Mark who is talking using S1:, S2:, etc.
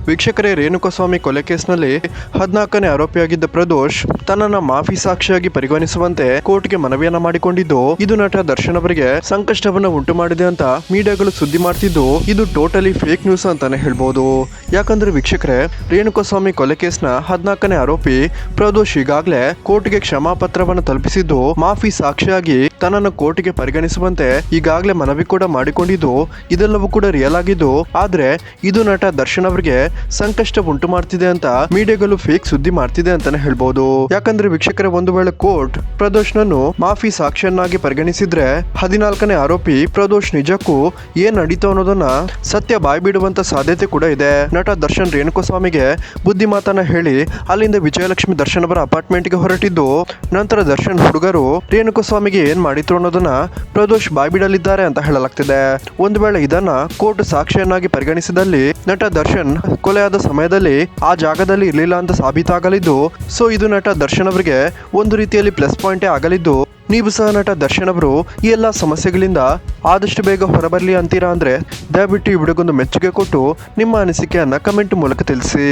S1: ವೀಕ್ಷಕರೇ, ರೇಣುಕಾಸ್ವಾಮಿ ಕೊಲೆ ಕೇಸ್ನಲ್ಲಿ 14ನೇ ಆರೋಪಿಯಾಗಿದ್ದ ಪ್ರದೋಷ್ ತನ್ನನ್ನ ಮಾಫಿ ಸಾಕ್ಷಿಯಾಗಿ ಪರಿಗಣಿಸುವಂತೆ ಕೋರ್ಟ್ಗೆ ಮನವಿಯನ್ನ ಮಾಡಿಕೊಂಡಿದ್ದು, ಇದು ನಟ ದರ್ಶನ್ ಅವರಿಗೆ ಸಂಕಷ್ಟವನ್ನ ಉಂಟು ಮಾಡಿದೆ ಅಂತ ಮೀಡಿಯಾಗಳು ಸುದ್ದಿ ಮಾಡ್ತಿದ್ದು, ಇದು ಟೋಟಲಿ ಫೇಕ್ ನ್ಯೂಸ್ ಅಂತಾನೆ ಹೇಳ್ಬೋದು. ಯಾಕಂದ್ರೆ ವೀಕ್ಷಕರೇ, ರೇಣುಕಾಸ್ವಾಮಿ ಕೊಲೆ ಕೇಸ್ನ 14ನೇ ಆರೋಪಿ ಪ್ರದೋಷ್ ಈಗಾಗಲೇ ಕೋರ್ಟ್ಗೆ ಕ್ಷಮಾಪತ್ರವನ್ನು ತಲುಪಿಸಿದ್ದು, ಮಾಫಿ ಸಾಕ್ಷಿಯಾಗಿ ತನ್ನನ್ನು ಕೋರ್ಟ್ಗೆ ಪರಿಗಣಿಸುವಂತೆ ಈಗಾಗಲೇ ಮನವಿ ಕೂಡ ಮಾಡಿಕೊಂಡಿದ್ದು, ಇದೆಲ್ಲವೂ ಕೂಡ ರಿಯಲ್ ಆಗಿದ್ದು, ಆದ್ರೆ ಇದು ನಟ ದರ್ಶನ್ ಅವರಿಗೆ ಸಂಕಷ್ಟ ಉಂಟು ಮಾಡ್ತಿದೆ ಅಂತ ಮೀಡಿಯಾಗಳು ಫೇಕ್ ಸುದ್ದಿ ಮಾಡ್ತಿದೆ ಅಂತಾನೆ ಹೇಳ್ಬಹುದು. ಯಾಕಂದ್ರೆ ವೀಕ್ಷಕರೇ, ಒಂದು ವೇಳೆ ಕೋರ್ಟ್ ಪ್ರದೋಷ್ ನನ್ನು ಮಾಫಿ ಸಾಕ್ಷಿಯನ್ನಾಗಿ ಪರಿಗಣಿಸಿದ್ರೆ 14ನೇ ಆರೋಪಿ ಪ್ರದೋಷ್ ನಿಜಕ್ಕೂ ಏನ್ ನಡೀತು ಅನ್ನೋದನ್ನ ಸತ್ಯ ಬಾಯ್ಬಿಡುವಂತ ಸಾಧ್ಯತೆ ಕೂಡ ಇದೆ. ನಟ ದರ್ಶನ್ ರೇಣುಕಾಸ್ವಾಮಿಗೆ ಬುದ್ಧಿ ಮಾತನ್ನ ಹೇಳಿ ಅಲ್ಲಿಂದ ವಿಜಯಲಕ್ಷ್ಮಿ ದರ್ಶನ್ ಅವರ ಅಪಾರ್ಟ್ಮೆಂಟ್ ಗೆ ಹೊರಟಿದ್ದು, ನಂತರ ದರ್ಶನ್ ಹುಡುಗರು ರೇಣುಕಾಸ್ವಾಮಿಗೆ ಏನ್ ಮಾಡಿದ್ರು ಅನ್ನೋದನ್ನ ಪ್ರದೋಷ್ ಬಾಯ್ಬಿಡಲಿದ್ದಾರೆ ಅಂತ ಹೇಳಲಾಗ್ತಿದೆ. ಒಂದು ವೇಳೆ ಇದನ್ನ ಕೋರ್ಟ್ ಸಾಕ್ಷಿಯನ್ನಾಗಿ ಪರಿಗಣಿಸಿದಲ್ಲಿ ನಟ ದರ್ಶನ್ ಕೊಲೆಯಾದ ಸಮಯದಲ್ಲಿ ಆ ಜಾಗದಲ್ಲಿ ಇರಲಿಲ್ಲ ಅಂತ ಸಾಬೀತಾಗಲಿದ್ದು, ಸೊ ಇದು ನಟ ದರ್ಶನ್ ಅವರಿಗೆ ಒಂದು ರೀತಿಯಲ್ಲಿ ಪ್ಲಸ್ ಪಾಯಿಂಟೇ ಆಗಲಿದ್ದು, ನೀವು ಸಹ ನಟ ದರ್ಶನ್ ಅವರು ಈ ಎಲ್ಲ ಸಮಸ್ಯೆಗಳಿಂದ ಆದಷ್ಟು ಬೇಗ ಹೊರಬರಲಿ ಅಂತೀರಾ ಅಂದ್ರೆ ದಯವಿಟ್ಟು ಈ ವಿಡಿಯೋಗೊಂದು ಮೆಚ್ಚುಗೆ ಕೊಟ್ಟು ನಿಮ್ಮ ಅನಿಸಿಕೆಯನ್ನ ಕಮೆಂಟ್ ಮೂಲಕ ತಿಳಿಸಿ.